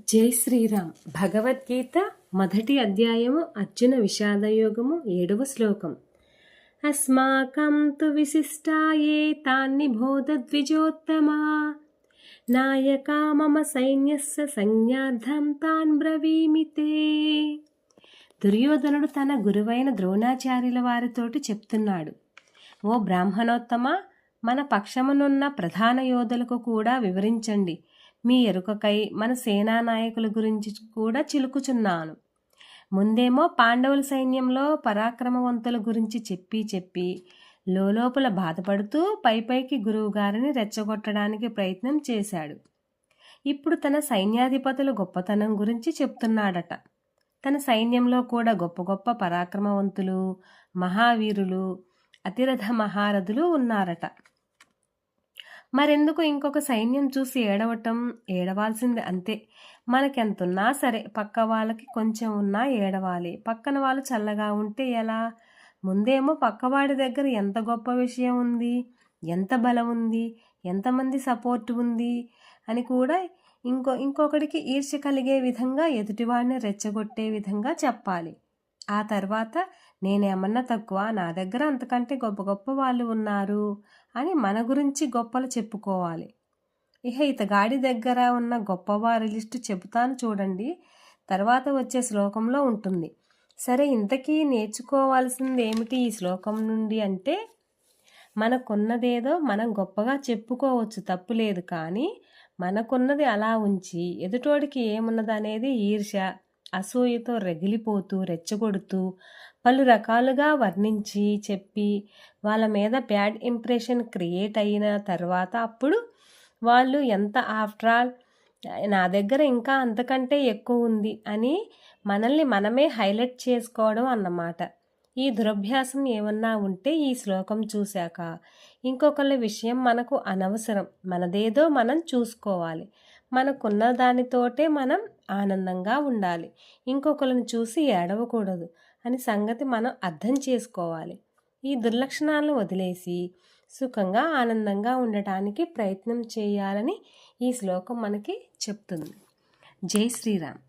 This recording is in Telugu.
జై శ్రీరామ్. భగవద్గీత మొదటి అధ్యాయము అర్జున విషాదయోగము 7వ శ్లోకం. అస్మాకం తు విశిష్టాయే తాన్ని బోధ ద్విజోత్తమా నాయకా మమ సైన్యస్య సంజ్ఞార్థం తాన్ బ్రవీమితే. దుర్యోధనుడు తన గురువైన ద్రోణాచార్యుల వారితోటి చెప్తున్నాడు, ఓ బ్రాహ్మణోత్తమ, మన పక్షమునున్న ప్రధాన యోధులకు కూడా వివరించండి. మీ ఎరుకకై మన సేనా నాయకుల గురించి కూడా చిలుకుచున్నాను. ముందేమో పాండవుల సైన్యంలో పరాక్రమవంతుల గురించి చెప్పి లోపల బాధపడుతూ పైకి గురువుగారిని రెచ్చగొట్టడానికి ప్రయత్నం చేశాడు. ఇప్పుడు తన సైన్యాధిపతుల గొప్పతనం గురించి చెప్తున్నాడట. తన సైన్యంలో కూడా గొప్ప గొప్ప పరాక్రమవంతులు, మహావీరులు, అతిరథ మహారథులు ఉన్నారట. మరెందుకు ఇంకొక సైన్యం చూసి ఏడవాల్సింది అంతే. మనకెంతున్నా సరే పక్క వాళ్ళకి కొంచెం ఉన్నా ఏడవాలి. పక్కన వాళ్ళు చల్లగా ఉంటే ఎలా? ముందేమో పక్కవాడి దగ్గర ఎంత గొప్ప విషయం ఉంది, ఎంత బలం ఉంది, ఎంతమంది సపోర్ట్ ఉంది అని కూడా ఇంకొకడికి ఈర్ష్య కలిగే విధంగా, ఎదుటివాడిని రెచ్చగొట్టే విధంగా చెప్పాలి. ఆ తర్వాత నేనేమన్నా తక్కువ, నా దగ్గర అంతకంటే గొప్ప గొప్ప వాళ్ళు ఉన్నారు అని మన గురించి గొప్పలు చెప్పుకోవాలి. ఇతగాడి దగ్గర ఉన్న గొప్పవారి లిస్టు చెబుతాను చూడండి, తర్వాత వచ్చే శ్లోకంలో ఉంటుంది. సరే, ఇంతకీ నేర్చుకోవాల్సింది ఏమిటి ఈ శ్లోకం నుండి అంటే, మనకున్నదేదో మనం గొప్పగా చెప్పుకోవచ్చు, తప్పులేదు. కానీ మనకున్నది అలా ఉంచి ఎదుటోడికి ఏమున్నదనేది ఈర్ష్య, అసూయతో రగిలిపోతూ రెచ్చగొడుతూ పలు రకాలుగా వర్ణించి చెప్పి వాళ్ళ మీద బ్యాడ్ ఇంప్రెషన్ క్రియేట్ అయిన తర్వాత అప్పుడు వాళ్ళు ఎంత ఆఫ్టర్ ఆల్ నా దగ్గర ఇంకా అంతకంటే ఎక్కువ ఉంది అని మనల్ని మనమే హైలైట్ చేసుకోవడం అన్నమాట. ఈ దురభ్యాసం ఏమన్నా ఉంటే ఈ శ్లోకం చూశాక ఇంకొకళ్ళ విషయం మనకు అనవసరం. మనదేదో మనం చూసుకోవాలి. మనకున్న దానితోటే మనం ఆనందంగా ఉండాలి. ఇంకొకరిని చూసి ఏడవకూడదు అని సంగతి మనం అర్థం చేసుకోవాలి. ఈ దుర్లక్షణాలను వదిలేసి సుఖంగా ఆనందంగా ఉండటానికి ప్రయత్నం చేయాలని ఈ శ్లోకం మనకి చెప్తుంది. జై శ్రీరామ్.